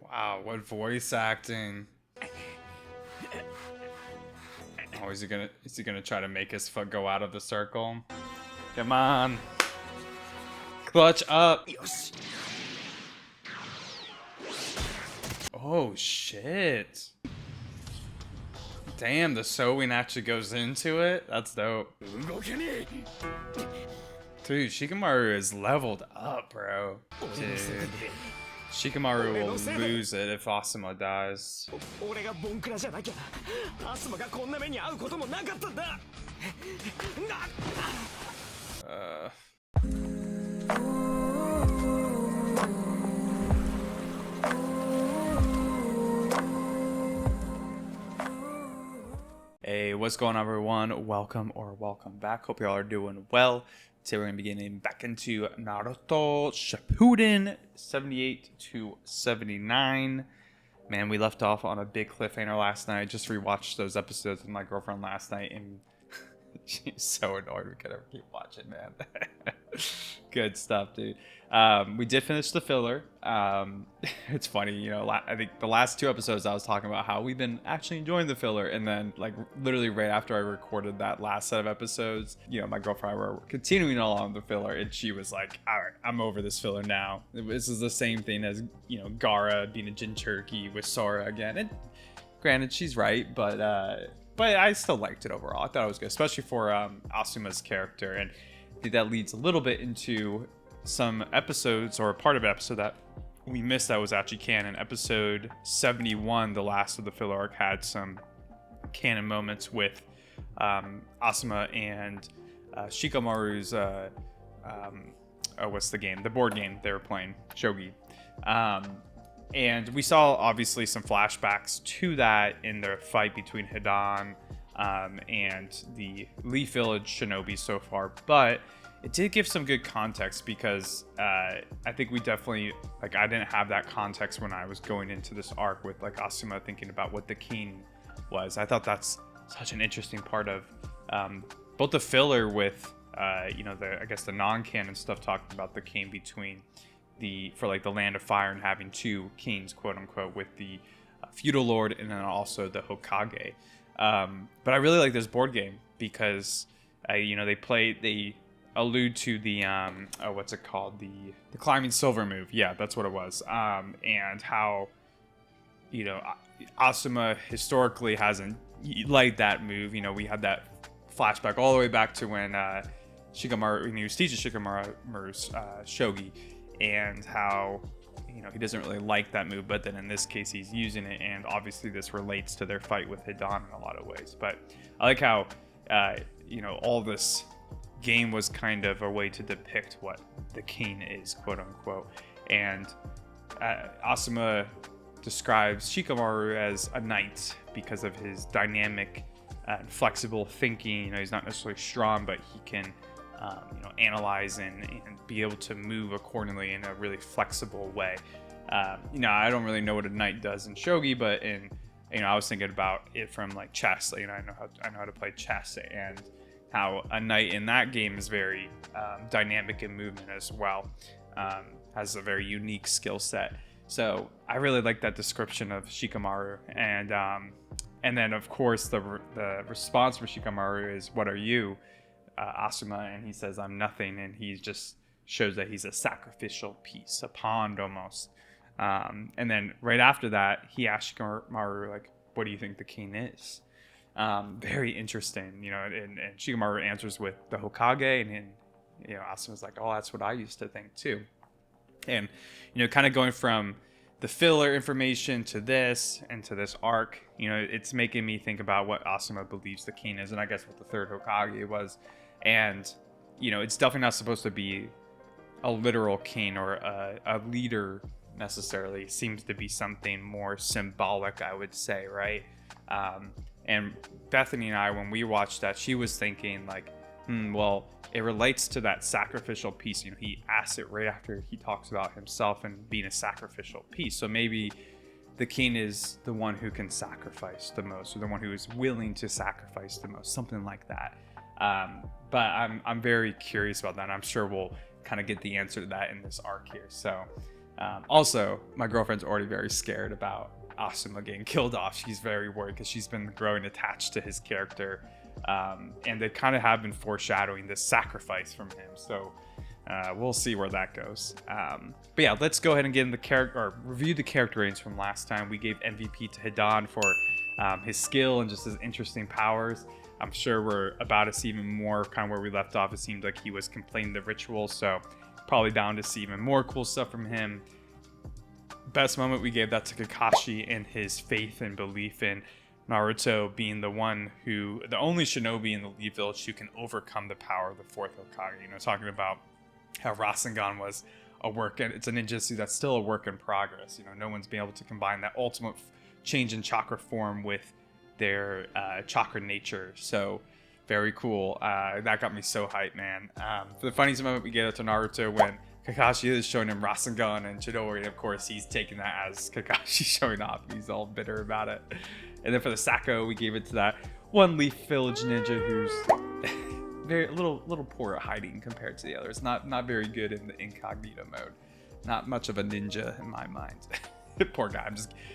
Wow, what voice acting. Oh, is he gonna try to make his foot go out of the circle? Come on. Clutch up. Oh shit. Damn, the sewing actually goes into it? That's dope. Dude, Shikamaru is leveled up, bro. Dude. Shikamaru will lose it if Asuma dies. Hey, what's going on, everyone? Welcome back. Hope y'all are doing well. Today we're going to be getting back into Naruto Shippuden 78 to 79. Man, we left off on a big cliffhanger last night. I just rewatched those episodes with my girlfriend last night, and she's so annoyed we could ever keep watching, man. Good stuff, dude. We did finish the filler. It's funny, you know, I think the last two episodes I was talking about how we've been actually enjoying the filler, and then like literally right after I recorded that last set of episodes, you know, my girlfriend and I were continuing along the filler, and she was like, all right, I'm over this filler now. This is the same thing as, you know, Gaara being a Jinchuriki with Sora again. And granted, she's right, but I still liked it overall. I thought it was good, especially for Asuma's character, and I think that leads a little bit into some episodes, or a part of an episode that we missed that was actually canon. Episode 71, the last of the filler arc, had some canon moments with Asuma and Shikamaru's what's the game? The board game they were playing, Shogi. And we saw obviously some flashbacks to that in the fight between Hidan and the Leaf Village shinobi so far, but it did give some good context because I think we definitely, like, I didn't have that context when I was going into this arc with like Asuma thinking about what the king was. I thought that's such an interesting part of both the filler with you know, I guess the non-canon stuff talking about the king between for like the Land of Fire and having two kings, quote unquote, with the feudal lord and then also the Hokage. But I really like this board game because you know, they allude to the what's it called, the climbing silver move. Yeah, that's what it was. And how, you know, Asuma historically hasn't liked that move. You know, we had that flashback all the way back to when Shikamaru, when he was teaching Shikamaru's shogi, and how, you know, he doesn't really like that move, but then in this case he's using it, and obviously this relates to their fight with Hidan in a lot of ways. But I like how you know, all this game was kind of a way to depict what the king is, quote unquote. And Asuma describes Shikamaru as a knight because of his dynamic and flexible thinking. You know, he's not necessarily strong, but he can you know, analyze and be able to move accordingly in a really flexible way. You know, I don't really know what a knight does in shogi, but in, you know, I was thinking about it from like chess. You know, I know how to play chess, and how a knight in that game is very dynamic in movement as well, has a very unique skill set. So I really like that description of Shikamaru, and then of course the response for Shikamaru is, "What are you, Asuma?" And he says, "I'm nothing," and he just shows that he's a sacrificial piece, a pawn almost. And then right after that, he asks Shikamaru, like, "What do you think the king is?" Very interesting, you know, and Shikamaru answers with the Hokage, and you know, Asuma's like, "Oh, that's what I used to think too." And, you know, kind of going from the filler information to this and to this arc, you know, it's making me think about what Asuma believes the king is, and I guess what the third Hokage was. And, you know, it's definitely not supposed to be a literal king or a leader necessarily. It seems to be something more symbolic, I would say, right? And Bethany and I, when we watched that, she was thinking like, well, it relates to that sacrificial piece. You know, he asks it right after he talks about himself and being a sacrificial piece. So maybe the king is the one who can sacrifice the most, or the one who is willing to sacrifice the most, something like that. But I'm very curious about that, and I'm sure we'll kind of get the answer to that in this arc here. So also, my girlfriend's already very scared about Asuma getting killed off. She's very worried because she's been growing attached to his character, and they kind of have been foreshadowing this sacrifice from him. So we'll see where that goes. But yeah, let's go ahead and get in the character, or review the character ratings from last time. We gave MVP to Hidan for his skill and just his interesting powers. I'm sure we're about to see even more kind of where we left off. It seemed like he was completing the ritual, so probably bound to see even more cool stuff from him. Best moment, we gave that to Kakashi and his faith and belief in Naruto being the only shinobi in the Leaf Village who can overcome the power of the fourth Hokage. You know, talking about how Rasengan was a work, and it's a ninjutsu that's still a work in progress. You know, no one's been able to combine that ultimate change in chakra form with their chakra nature. So very cool. That got me so hyped, man. For the funniest moment, we get it to Naruto when Kakashi is showing him Rasengan and Chidori, and of course he's taking that as Kakashi showing off. He's all bitter about it. And then for the Sako, we gave it to that one Leaf Village ninja who's very little poor at hiding compared to the others. Not very good in the incognito mode. Not much of a ninja in my mind. Poor guy.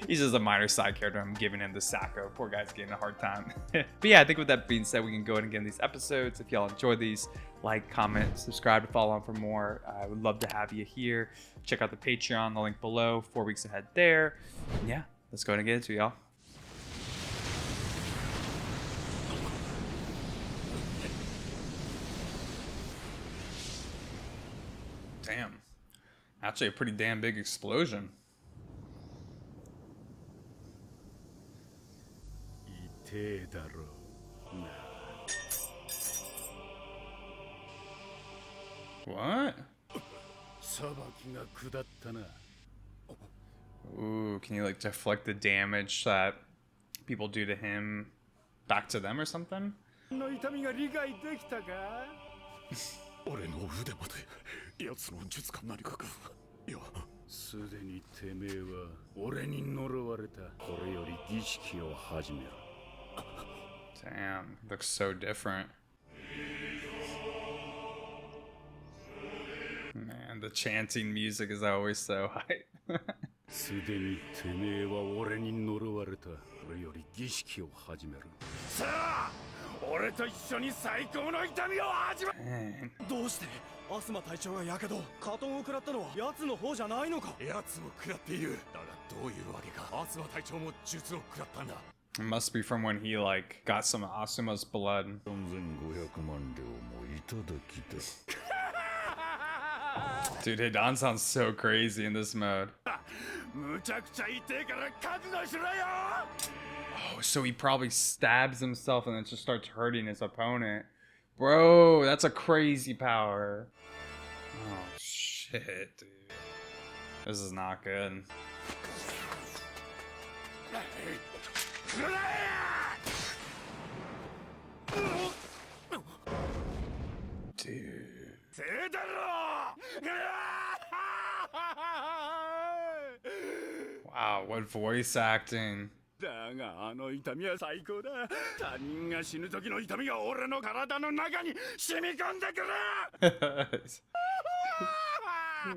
He's just a minor side character. I'm giving him the Sako. Poor guy's getting a hard time. But yeah, I think with that being said, we can go ahead and get in these episodes. If y'all enjoy these, like, comment, subscribe to follow on for more. I would love to have you here. Check out the Patreon, the link below. 4 weeks ahead there. And yeah, let's go ahead and get into it, y'all. Damn. Actually a pretty damn big explosion. What? Ooh, can you like deflect the damage that people do to him back to them or something? Damn, looks so different. Man, the chanting music is always so hype. It must be from when he like got some of Asuma's blood. Dude, Hidan sounds so crazy in this mode. Oh, so he probably stabs himself and then just starts hurting his opponent. Bro, that's a crazy power. Oh, shit, dude. This is not good. Dude. Wow, what voice acting.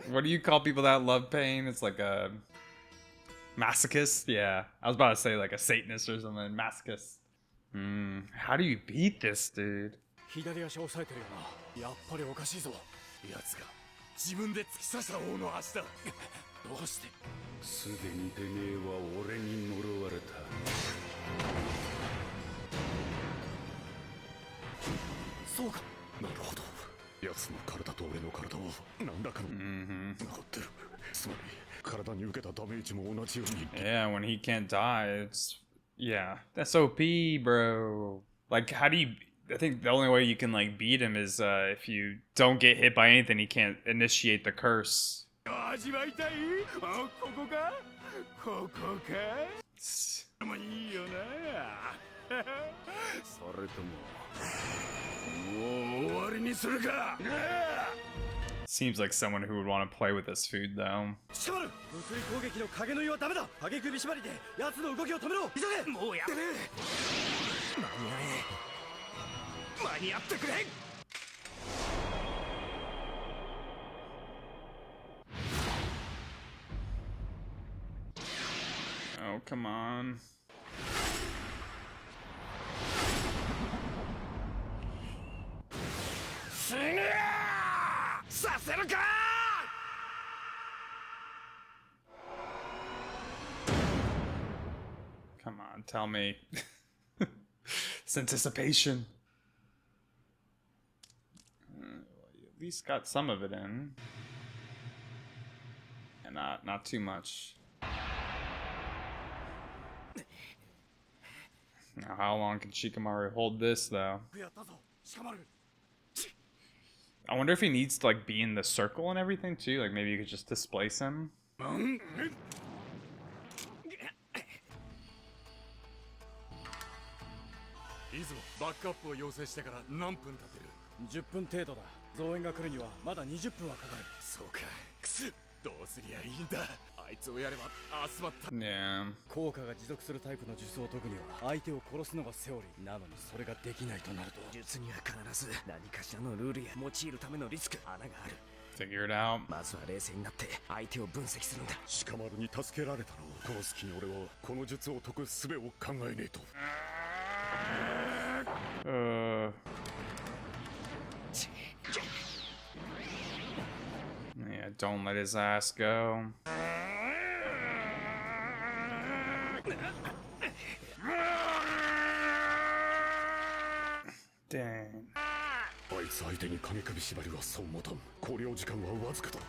What do you call people that love pain? It's like a masochist? Yeah, I was about to say like a Satanist or something. Masochist. How do you beat this, dude? Yeah, when he can't die, it's... Yeah, that's OP, bro. Like, how do you... I think the only way you can, like, beat him is if you don't get hit by anything, he can't initiate the curse. Seems like someone who would want to play with this food, though. Oh, come on. Come on, tell me. It's anticipation. At least got some of it in. And not too much. Now, how long can Shikamaru hold this, though? I wonder if he needs to, like, be in the circle and everything, too. Like, maybe you could just displace him. 10分程度だ。増援が来るにはまだ20分はかかる。そうか。くす。どうすりゃいいんだ。あいつをやれば集まった。Yeah. 効果が持続するタイプの術を解くには相手を殺すのがセオリー。なのにそれができないとなると、術には必ず何かしらのルールや用いるためのリスク、穴がある。 Figure it out. まずは冷静になって相手を分析するんだ。シカマルに助けられたの。この隙に俺はこの術を解く術を考えねえと。Yeah, don't let his ass go. Dang. あいつ相手に影首縛りはそうもたん。考慮時間はわずかだ。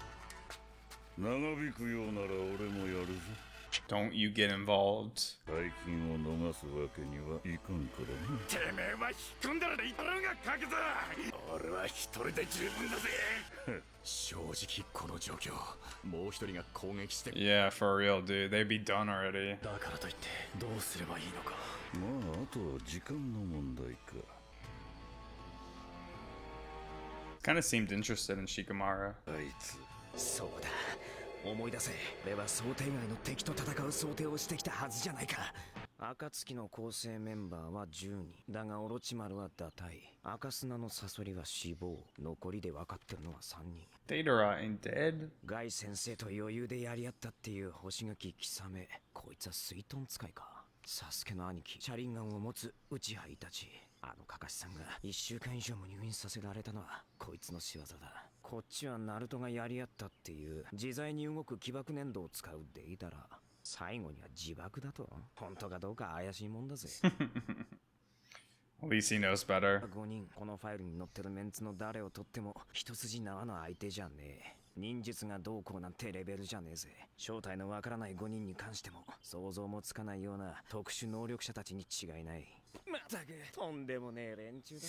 長引くようなら俺もやるぞ。 Don't you get involved. 大金を逃すわけにはいかんからな。てめえは引っ込んだらいたろうが書くぞ。俺は一人で十分だぜ。正直この状況、もう一人が攻撃して。 Yeah, for real, dude. They'd be done already. だからといってどうすればいいのか。まああとは時間の問題か。 Kind of seemed interested in Shikamaru. あいつ。そうだ。 思い出せ。俺は想定外の敵と戦う想定をしてきたはずじゃないか。暁の構成メンバーは10人だが、オロチマルは打退。赤砂のサソリは死亡。残りで分かってるのは3人。 Datara ain't dead. ガイ先生と余裕でやり合ったっていう星垣貴様。こいつは水遁使いか。サスケの兄貴、チャリンガンを持つ内ハイたち。あのカカシさんが1週間以上も入院させられたのはこいつの仕業だ。こっちはナルトがやり合ったっていう自在に動く起爆粘土を使うデイダラ。最後には自爆だと。本当かどうか怪しいもんだぜ。At least he knows better. 5人、このファイルに載ってるメンツの誰をとっても一筋縄の相手じゃねえ。忍術がどうこうなんてレベルじゃねえぜ。正体のわからない5人に関しても想像もつかないような特殊能力者たちに違いない。まったくとんでもねえ連中だ。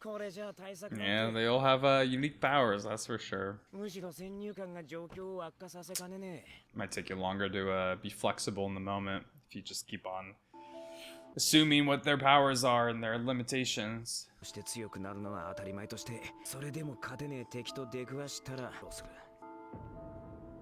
これじゃ対策。 Yeah, they all have unique powers, that's for sure. むしろ先入観が状況を悪化させかねねえ。 Might take you longer to be flexible in the moment if you just keep on assuming what their powers are and their limitations. そして強くなるのは当たり前として、それでも勝てねえ敵と出くわしたらどうする。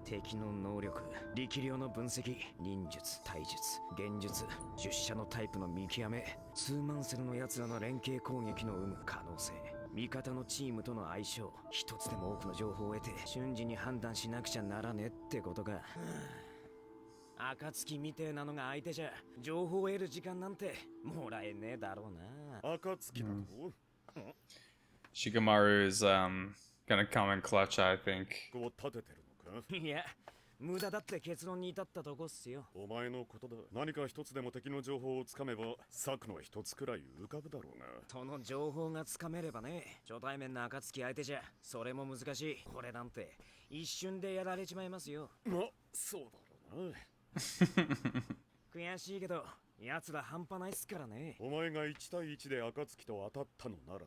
敵の能力、力量の分析、忍術、体術、幻術、術者のタイプの見極め、ツーマンセルの奴らの連携攻撃の生む可能性、味方のチームとの相性、一つでも多くの情報を得て瞬時に判断しなくちゃならねえってことか。暁みてえなのが相手じゃ情報を得る時間なんてもらえねえだろうな。暁だと。Shikamaru is gonna come in clutch, I think. こう立ててるのか。いや、無駄だって結論に至ったとこっすよ。お前のことだ。何か一つでも敵の情報をつかめば策の一つくらい浮かぶだろうな。その情報がつかめればね。初対面の暁相手じゃそれも難しい。これなんて一瞬でやられちまいますよ。まあ、そうだろうな。悔しいけど奴ら半端ないっすからね。お前が1対1で暁と当たったのならな。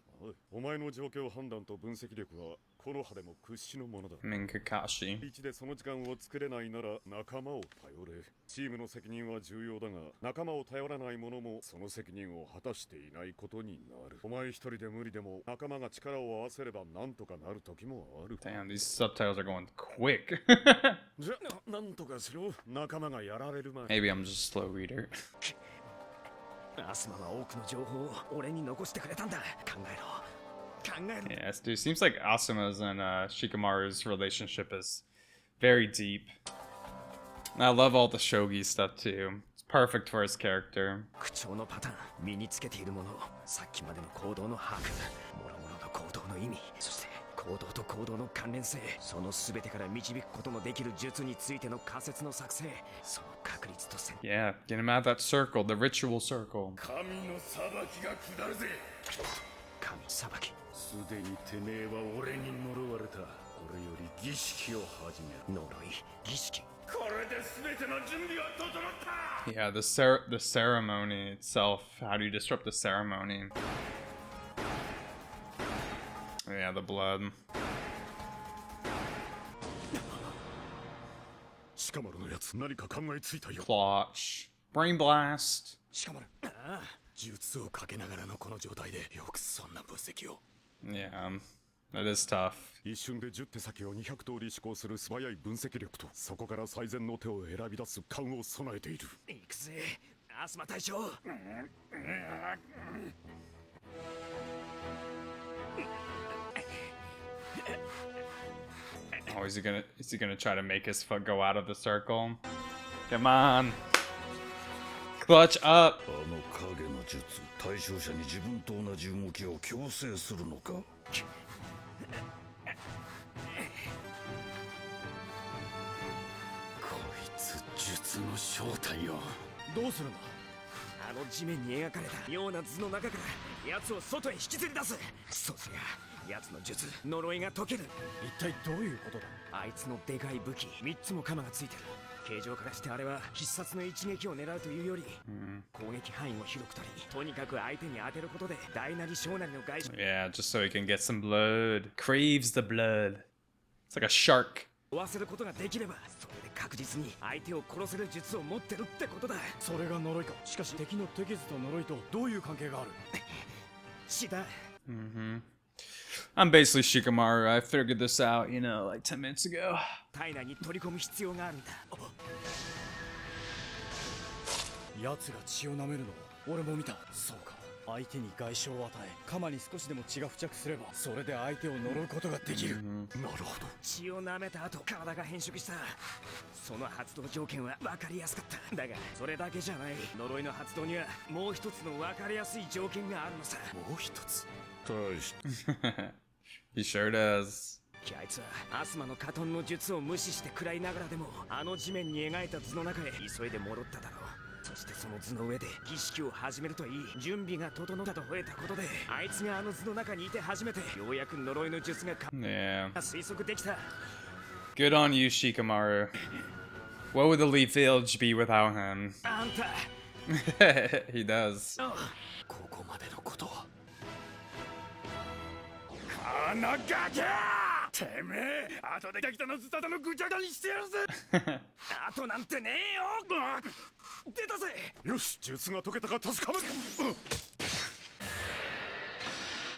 お前の状況判断と分析力はこの葉でも屈指のものだ。Kakashi. 1でその時間を作れないなら仲間を頼れ。チームの責任は重要だが、仲間を頼らない者もその責任を果たしていないことになる。お前一人で無理でも仲間が力を合わせればなんとかなる時もある。 Damn, these subtitles are going quick. じゃ、なんとかしろ。仲間がやられる前。 Maybe I'm just a slow reader. Yes, dude. Seems like Asuma's and Shikamaru's relationship is very deep. And I love all the shogi stuff too. It's perfect for his character. Yeah, get him out of that circle, the ritual circle. Yeah, the ceremony itself. How do you disrupt the ceremony? Yeah, the blood. Clutch. Brain blast. Yeah, that is tough. Oh, is he gonna try to make his foot go out of the circle? Come on. Clutch up. Yeah, just so he can get some blood. Craves the blood. It's like a shark. I'm basically Shikamaru. I figured this out, you know, like 10 minutes ago. He sure does. Yeah. Good on you, Shikamaru. What would the Leaf Village be without him? He does.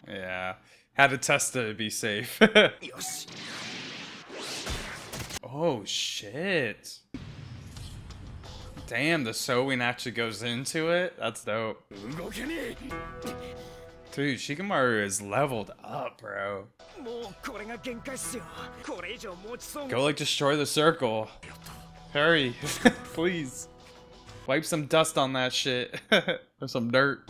Yeah, had to test it to be safe. Oh shit. Damn, the sewing actually goes into it? That's dope. Dude, Shikamaru is leveled up, bro. Go, like, destroy the circle. Hurry, please. Wipe some dust on that shit. Or some dirt.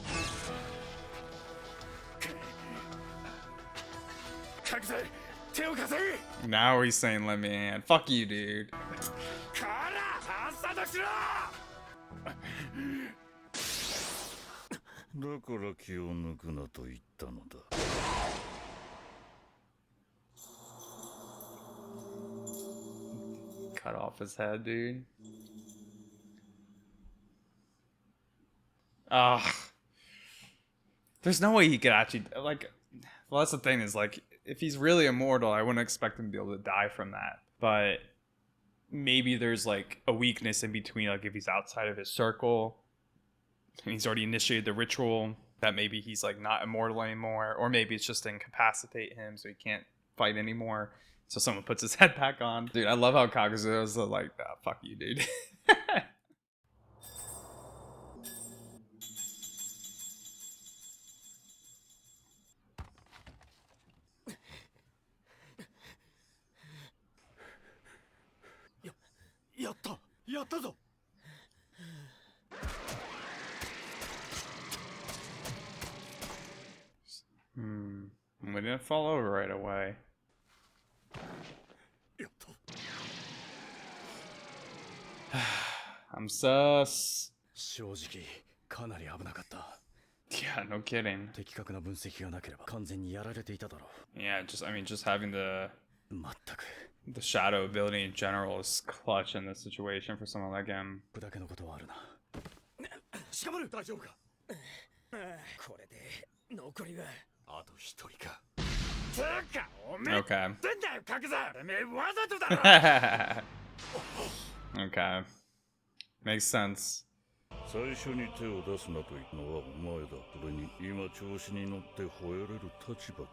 Now he's saying let me in. Fuck you, dude. Cut off his head, dude. There's no way he could actually, like, well, that's the thing is, like, if he's really immortal, I wouldn't expect him to be able to die from that. But maybe there's, like, a weakness in between, like, if he's outside of his circle and he's already initiated the ritual, that maybe he's, like, not immortal anymore. Or maybe it's just to incapacitate him so he can't fight anymore. So someone puts his head back on. Dude, I love how Kaguya is like, fuck you, dude. We didn't fall over right away. I'm sus. Yeah, no kidding. Yeah, just having the shadow ability in general is clutch in this situation for someone like him. Okay. Okay. Makes sense. 最初に手を出すなと言ったのはお前だ。それに今調子に乗って吠えれる立場か。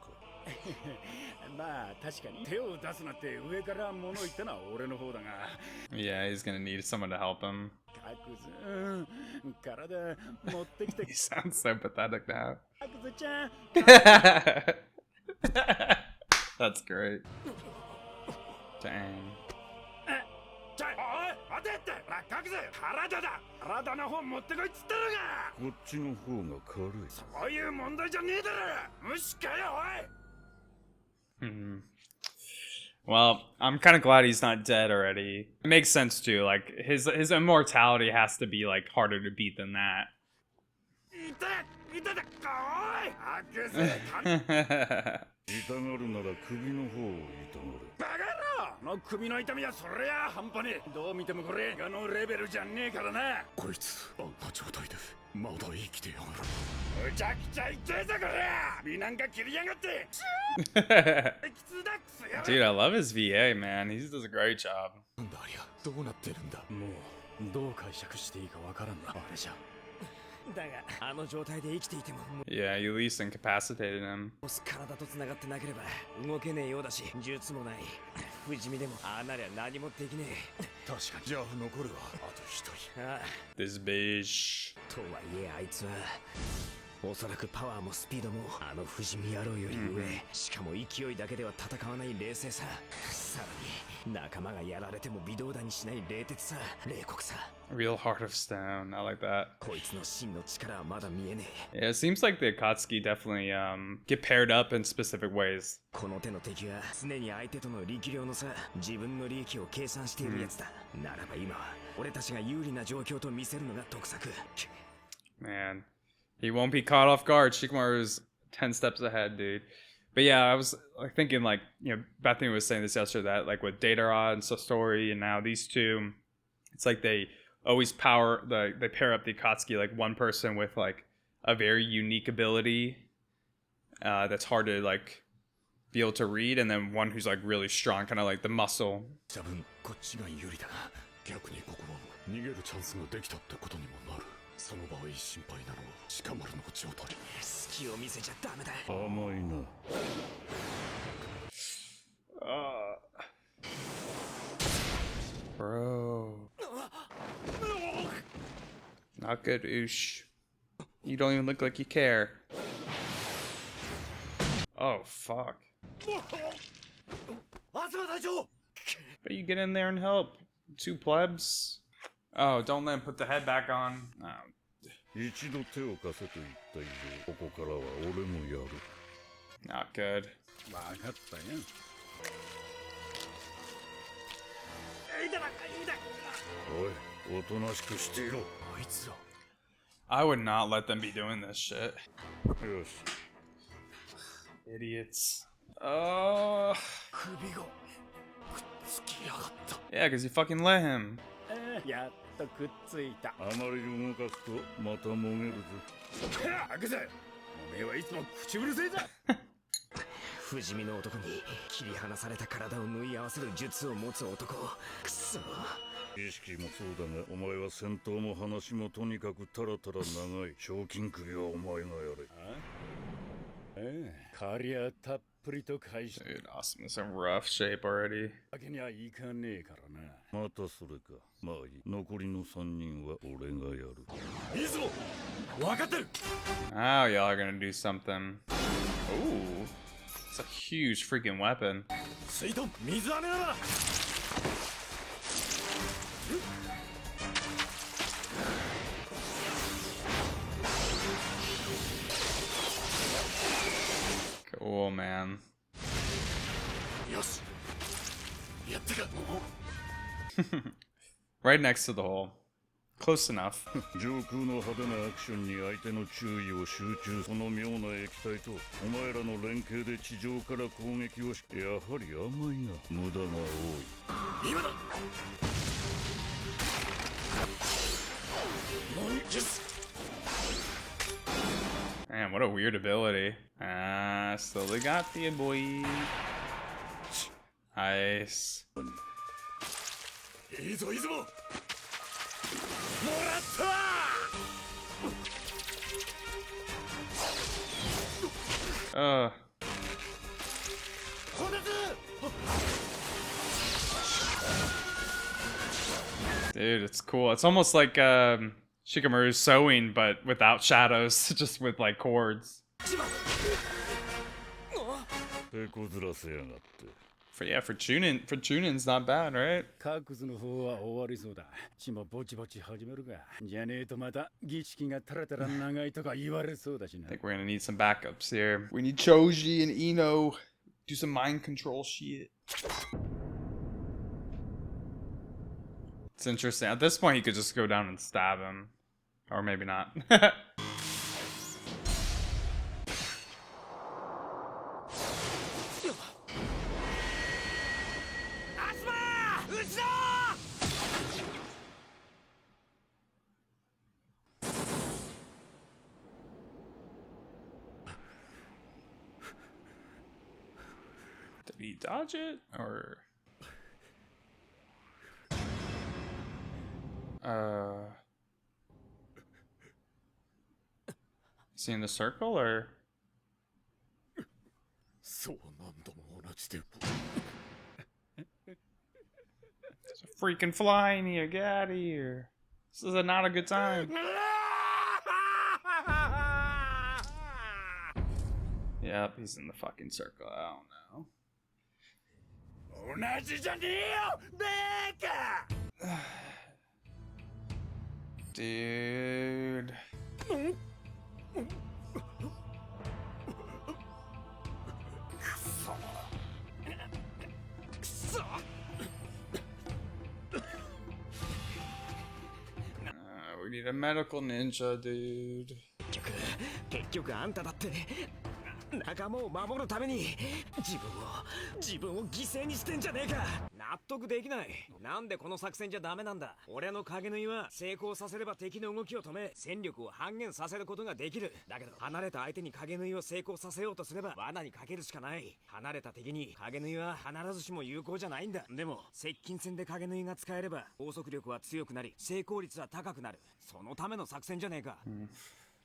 まあ確かに手を出すなって上から物言ったのは俺の方だが。Yeah, he's gonna need someone to help him. 体持ってきて。He sounds so pathetic now. ちゃん。That's great. Dang. 待てって隠せ体だ体の方持ってこいっつったのかこっちの方が軽いそういう問題じゃねえだろ無視かよおい Well, I'm kind of glad he's not dead already. It makes sense too, like his immortality has to be like harder to beat than that. 痛がるなら首の方を痛がれバカ野郎の首の痛みはそりゃ半端ねえどう見てもこれガのレベルじゃねえからなこいつあんな状態でまだ生きてやがるむちゃくちゃ痛えぞこれ身なんか切りやがって Dude, I love his VA, man. He does a great job. なんだありゃどうなってるんだもうどう解釈していいかわからんなあれじゃだがあの状態で生きていても Yeah, you at least incapacitated him. 体と繋がってなければ動けねえようだし術もない不死身でもああなりゃ何もできねえ確かにじゃあ残るはあと一人ああ This bitch. とはいえあいつはおそらくパワーもスピードもあの不死身野郎より上しかも勢いだけでは戦わない冷静ささらに仲間がやられても微動だにしない冷徹さ冷酷さ Real heart of stone. I like that. こいつの真の力はまだ見えねえ Yeah, it seems like the Akatsuki definitely get paired up in specific ways. この手の敵は常に相手との力量の差自分の利益を計算しているやつだ、ならば今は俺たちが有利な状況と見せるのが得策 Man, he won't be caught off guard. Shikamaru's 10 steps ahead, dude. But yeah, I was like thinking, like, you know, Bethany was saying this yesterday, that like with Datara and Sasori and now these two, it's like they always they pair up the Akatsuki, like one person with like a very unique ability that's hard to like be able to read, and then one who's like really strong, kind of like the muscle. その場合心配なのはシカマルの状態隙を見せちゃダメだ甘いな Bro Not good, Oosh. You don't even look like you care. Oh, fuck. But you get in there and help. Two plebs. Oh, don't let him put the head back on. Oh. 一度手を貸せと言った以上、ここからは俺もやる。Not good. わかったよ。おい、おとなしくしていろ。あいつら。I would not let them be doing this shit. よし。Idiots. Oh. 首がくっつきやがった。Yeah, because you fucking let him. やっとくっついた。あまり動かすとまたもげるぞ。開けぜ。おめえはいつも口うるせえだ。不死身の男に切り離された体を縫い合わせる術を持つ男。くそ。意識もそうだが、お前は戦闘も話もとにかくたらたら長い。賞金首はお前がやれ。借りはたっぷりと返し。Dude, Austin is in rough shape already. わけにはいかねえからな。またそれか。まあいい。残りの3人は俺がやる。いいぞ。わかってる。Now y'all are gonna do something. Ooh, it's a huge freaking weapon. 水遁水飴だ。Cool, man. Right next to the hole. Close enough. 上空の派手なアクションに相手の注意を集中。この妙な液体とお前らの連携で地上から攻撃をし、やはり甘いな。無駄が多い。今だ。Man, what a weird ability. Slowly got the boy. Nice. Dude, it's cool. It's almost like Shikamaru's sewing, but without shadows, just with like chords. For Chunin's not bad, right? I think we're gonna need some backups here. We need Choji and Ino. Do some mind control shit. It's interesting. At this point, he could just go down and stab him. Or maybe not. Did he dodge it? Or... Is he in the circle, or? There's a freaking fly in here, get out of here. This is not a good time. Yep, he's in the fucking circle, I don't know. Dude. We need a medical ninja, dude. 結局あんただって仲間を守るために自分を犠牲にしてんじゃねえか。納得できない。なんでこの作戦じゃダメなんだ。俺の影縫いは成功させれば敵の動きを止め戦力を半減させることができる。だけど離れた相手に影縫いを成功させようとすれば罠にかけるしかない。離れた敵に影縫いは必ずしも有効じゃないんだ。でも接近戦で影縫いが使えれば拘束力は強くなり成功率は高くなる。そのための作戦じゃねえか。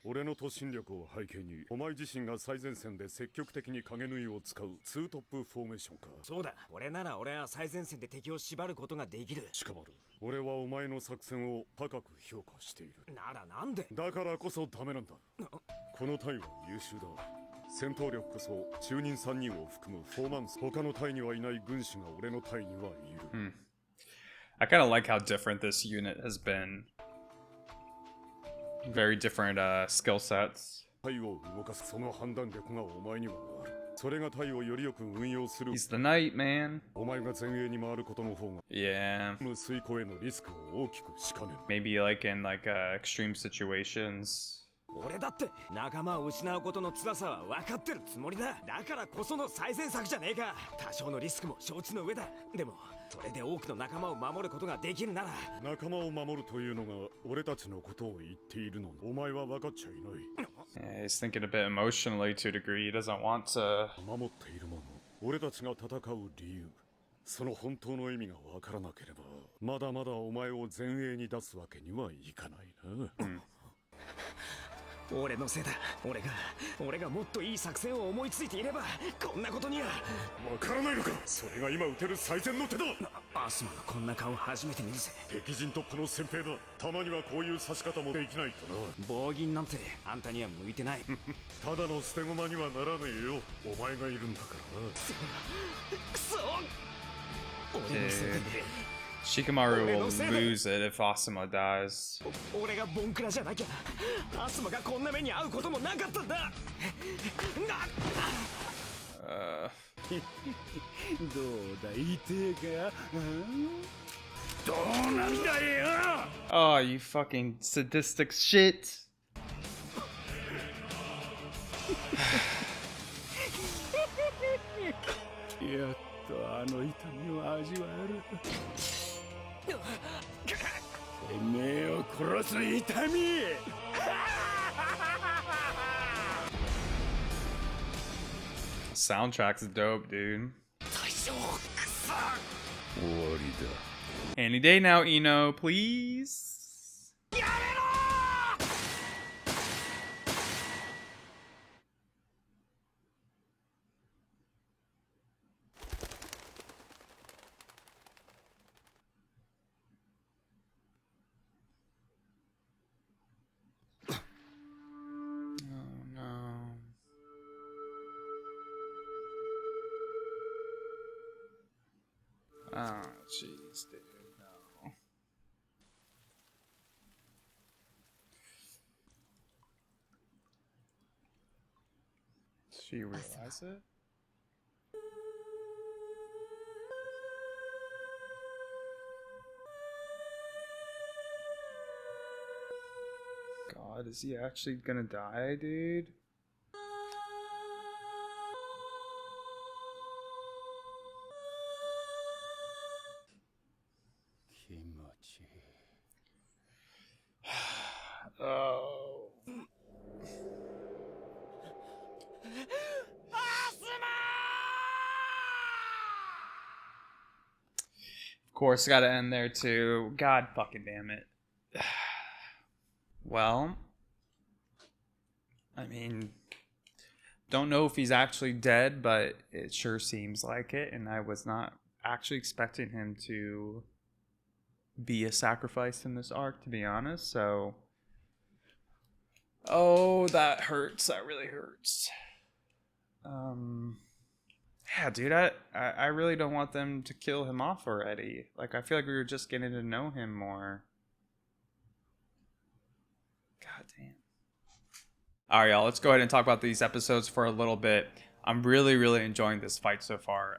俺の突進力を背景にお前自身が最前線で積極的に影縫いを使うツートップフォーメーションか。そうだ。俺は最前線で敵を縛ることができる。しかも俺はお前の作戦を高く評価している。ならなんで。だからこそダメなんだ。この隊は優秀だ。戦闘力こそ中任3人を含む4マンス。他の隊にはいない軍師が俺の隊にはいる。I kind of like how different this unit has been. Very different skill sets. 隊を動かすその判断力がお前にはある。それが隊をよりよく運用する。 He's the knight, man. お前が前衛に回ることの方が Yeah. 遂行へのリスクを大きくしかねる。 Maybe like in extreme situations. 俺だって仲間を失うことの辛さは分かってるつもりだ。だからこその最善策じゃねえか。多少のリスクも承知の上だ。でもそれで多くの仲間を守ることができるなら。仲間を守るというのが俺たちのことを言っているのにお前は分かっちゃいない。 Yeah, he's thinking a bit emotionally to a degree. He doesn't want to. 守っているもの、俺たちが戦う理由、その本当の意味が分からなければまだまだお前を前衛に出すわけにはいかないな。俺のせいだ。俺がもっといい作戦を思いついていればこんなことには。わからないのか。それが今撃てる最善の手だ。アスマのこんな顔初めて見るぜ。敵陣トップの先兵だ。たまにはこういう刺し方もできないとな。棒銀なんてあんたには向いてない。ただの捨て駒にはならねえよ。お前がいるんだからな。くそ。俺のせいで Shikamaru will lose it if Asuma dies. 俺がボンクラじゃなきゃアスマがこんな目に遭うこともなかったんだ。どうだ言いてえか。どうなんだよ。 Oh, you fucking sadistic shit. やっとあの痛みを味わえる。てめえを殺す痛み。 Soundtrack's dope, dude. 大将くそ。 終わりだ。 Any day now, Ino, please. やめろ。 Oh no. Oh, jeez, dude. No. Does she realize it? God, is he actually gonna die, dude? Oh. Of course, gotta end there too. God fucking damn it. Well, I mean, don't know if he's actually dead, but it sure seems like it, and I was not actually expecting him to be a sacrifice in this arc, to be honest. So, oh, that hurts. That really hurts. Yeah, dude, I really don't want them to kill him off already. Like, I feel like we were just getting to know him more. God damn. All right, y'all, let's go ahead and talk about these episodes for a little bit. I'm really, really enjoying this fight so far.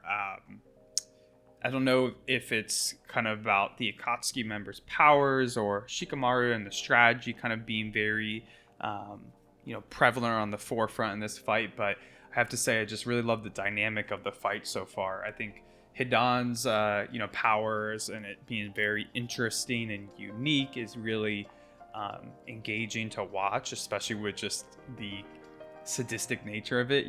I don't know if it's kind of about the Akatsuki members' powers or Shikamaru and the strategy kind of being very, prevalent on the forefront in this fight. But I have to say, I just really love the dynamic of the fight so far. I think Hidan's, powers and it being very interesting and unique is really engaging to watch, especially with just the sadistic nature of it,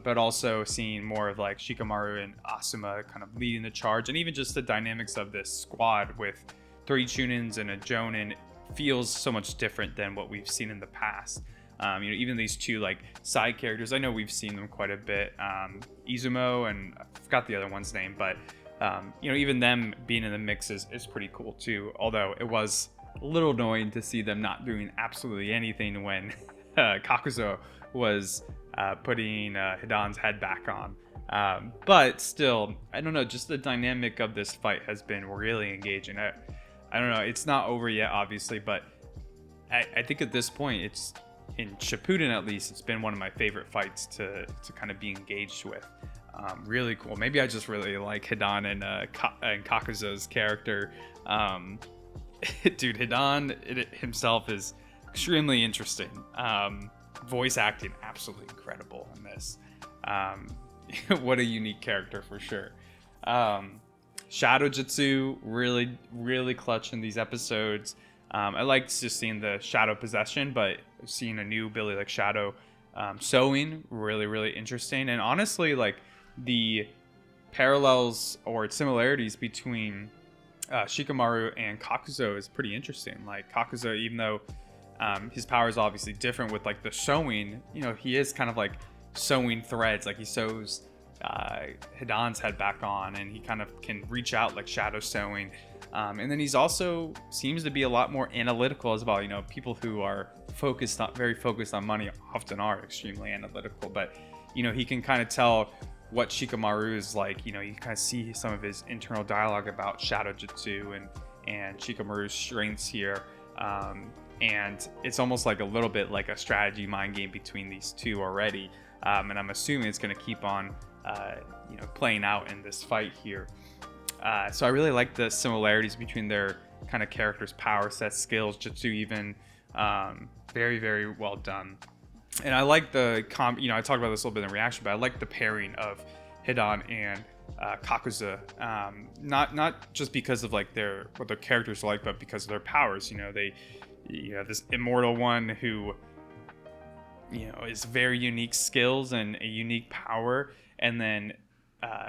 but also seeing more of like Shikamaru and Asuma kind of leading the charge, and even just the dynamics of this squad with 3 Chunins and a Jonin feels so much different than what we've seen in the past. Even these 2 like side characters, I know we've seen them quite a bit, Izumo and I forgot the other one's name, but even them being in the mix is pretty cool too, although it was a little annoying to see them not doing absolutely anything when Kakuzo was putting Hidan's head back on. But still, I don't know, just the dynamic of this fight has been really engaging. I don't know, it's not over yet, obviously, but I think at this point, it's in Shippuden at least, it's been one of my favorite fights to kind of be engaged with. Really cool. Maybe I just really like Hidan and Kakuzo's character. Dude, Hidan himself is extremely interesting. Voice acting absolutely incredible in this. What a unique character for sure. Shadow Jutsu really, really clutch in these episodes. I liked just seeing the shadow possession, but seeing a new Billy like Shadow sewing, really, really interesting. And honestly, like the parallels or similarities between Shikamaru and Kakuzo is pretty interesting. Like Kakuzo, even though his power is obviously different with like the sewing, he is kind of like sewing threads. Like he sews Hidan's head back on, and he kind of can reach out like shadow sewing. And then he's also seems to be a lot more analytical as well. People who are very focused on money often are extremely analytical, but he can kind of tell what Shikamaru is like. You know, you kind of see some of his internal dialogue about Shadow Jutsu and Shikamaru's strengths here. And it's almost like a little bit like a strategy mind game between these two already. And I'm assuming it's going to keep on, playing out in this fight here. So I really like the similarities between their kind of characters' power sets, skills, jutsu even. Very, very well done. And I like the I talked about this a little bit in the reaction, but I like the pairing of Hidan and Kakuza. Not just because of like what their characters are like, but because of their powers. This immortal one who is very unique skills and a unique power, and then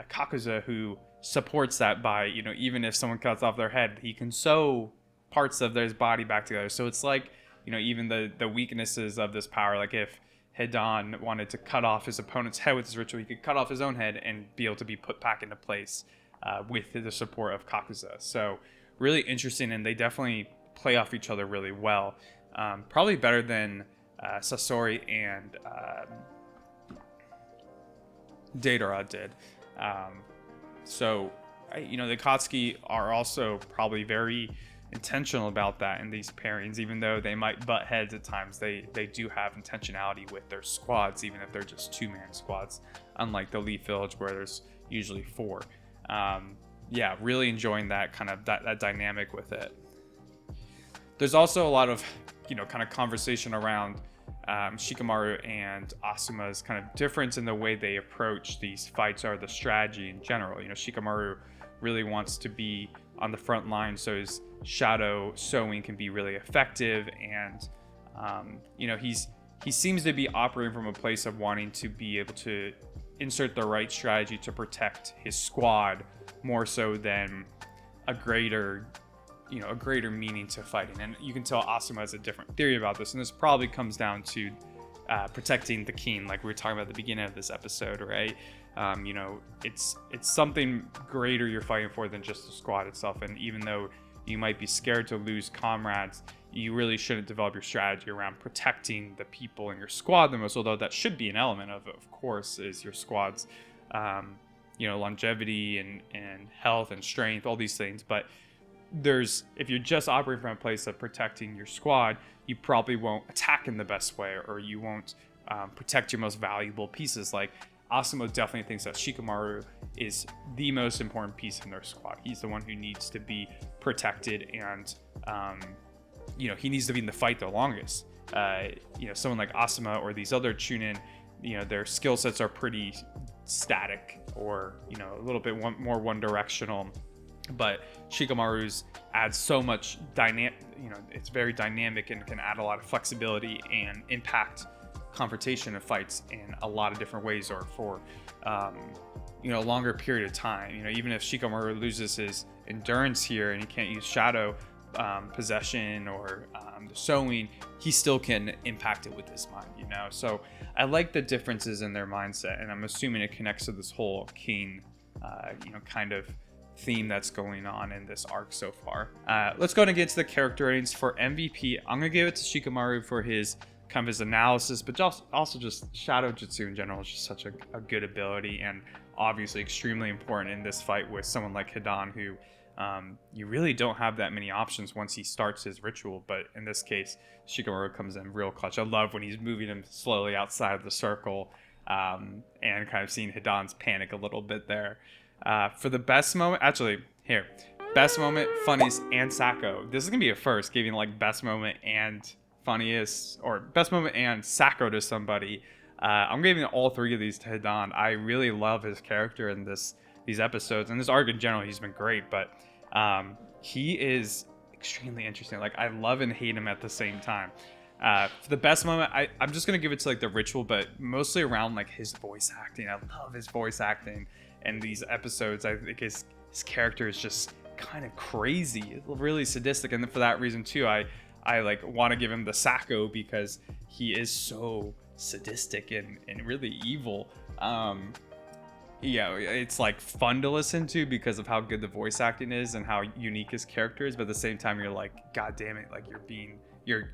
Kakuza who supports that by even if someone cuts off their head, he can sew parts of his body back together. So it's like even the weaknesses of this power, like if Hidan wanted to cut off his opponent's head with his ritual, he could cut off his own head and be able to be put back into place with the support of Kakuza. So really interesting, and they definitely play off each other really well. Probably better than Sasori and Deidara did. So the Akatsuki are also probably very intentional about that in these pairings. Even though they might butt heads at times, they do have intentionality with their squads, even if they're just 2-man squads, unlike the Leaf Village where there's usually 4. Really enjoying that kind of that dynamic with it. There's also a lot of kind of conversation around Shikamaru and Asuma's kind of difference in the way they approach these fights, or the strategy in general. Shikamaru really wants to be on the front line so his shadow sewing can be really effective, and he seems to be operating from a place of wanting to be able to insert the right strategy to protect his squad more so than a greater meaning to fighting. And you can tell Asuma has a different theory about this, and this probably comes down to protecting the king, like we were talking about at the beginning of this episode, right? It's something greater you're fighting for than just the squad itself. And even though you might be scared to lose comrades, you really shouldn't develop your strategy around protecting the people in your squad the most, although that should be an element of course, is your squad's longevity and health and strength, all these things. But if you're just operating from a place of protecting your squad, you probably won't attack in the best way, or you won't protect your most valuable pieces. Like Asuma definitely thinks that Shikamaru is the most important piece in their squad. He's the one who needs to be protected, and he needs to be in the fight the longest. Someone like Asuma or these other Chunin, their skill sets are pretty static, or a little bit more one-directional. But Shikamaru's adds so much it's very dynamic and can add a lot of flexibility and impact confrontation of fights in a lot of different ways, or for a longer period of time. Even if Shikamaru loses his endurance here and he can't use shadow possession or the sewing, he still can impact it with his mind. So I like the differences in their mindset, and I'm assuming it connects to this whole king kind of theme that's going on in this arc so far. Let's go ahead and get to the character ratings. For MVP, I'm gonna give it to Shikamaru for his analysis, but also just Shadow Jutsu in general is just such a good ability, and obviously extremely important in this fight with someone like Hidan, who you really don't have that many options once he starts his ritual. But in this case, Shikamaru comes in real clutch. I love when he's moving him slowly outside of the circle, and kind of seeing Hidan's panic a little bit there. For the best moment, best moment, funniest, and Sacco. This is gonna be a first, giving like best moment and funniest, or best moment and Sacco to somebody. I'm giving all 3 of these to Hidan. I really love his character in these episodes, and this arc in general. He's been great, but he is extremely interesting. Like, I love and hate him at the same time. For the best moment, I'm just gonna give it to like the ritual, but mostly around like his voice acting. I love his voice acting in these episodes. I think his character is just kind of crazy, really sadistic, and for that reason too, I like want to give him the Sacco, because he is so sadistic and really evil. It's like fun to listen to because of how good the voice acting is and how unique his character is, but at the same time you're like, god damn it, like you're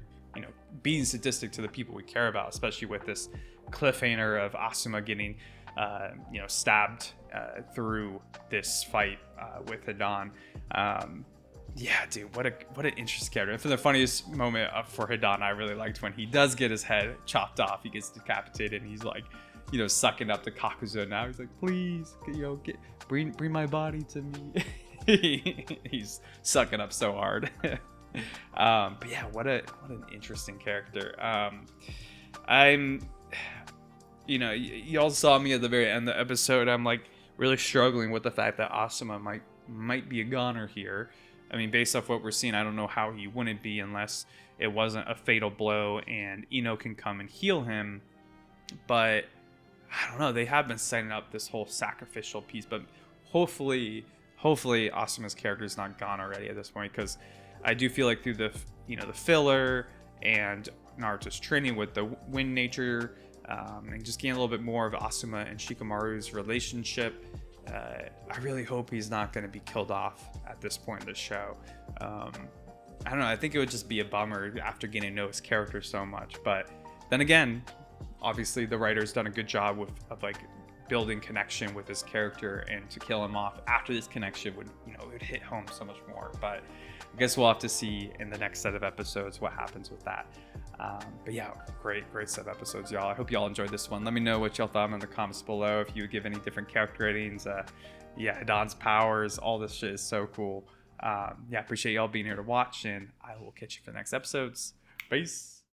being sadistic to the people we care about, especially with this cliffhanger of Asuma getting stabbed through this fight with Hidan. Yeah, dude, what an interesting character. And for the funniest moment for Hidan, I really liked when he does get his head chopped off. He gets decapitated, and he's like, sucking up the Kakuzu now. He's like, please, bring my body to me. He's sucking up so hard. But yeah, what an interesting character. Y'all saw me at the very end of the episode. I'm like really struggling with the fact that Asuma might be a goner here. I mean, based off what we're seeing, I don't know how he wouldn't be unless it wasn't a fatal blow and Ino can come and heal him. But I don't know. They have been setting up this whole sacrificial piece, but hopefully Asuma's character is not gone already at this point, because I do feel like through the the filler and Naruto's training with the wind nature, and just getting a little bit more of Asuma and Shikamaru's relationship, I really hope he's not going to be killed off at this point in the show. I don't know. I think it would just be a bummer after getting to know his character so much. But then again, obviously the writer's done a good job of like building connection with his character, and to kill him off after this connection would it would hit home so much more. But I guess we'll have to see in the next set of episodes what happens with that. But yeah, great set of episodes, y'all. I hope y'all enjoyed this one. Let me know what y'all thought in the comments below. If you would give any different character ratings. Hidan's powers, all this shit is so cool. Appreciate y'all being here to watch, and I will catch you for the next episodes. Peace.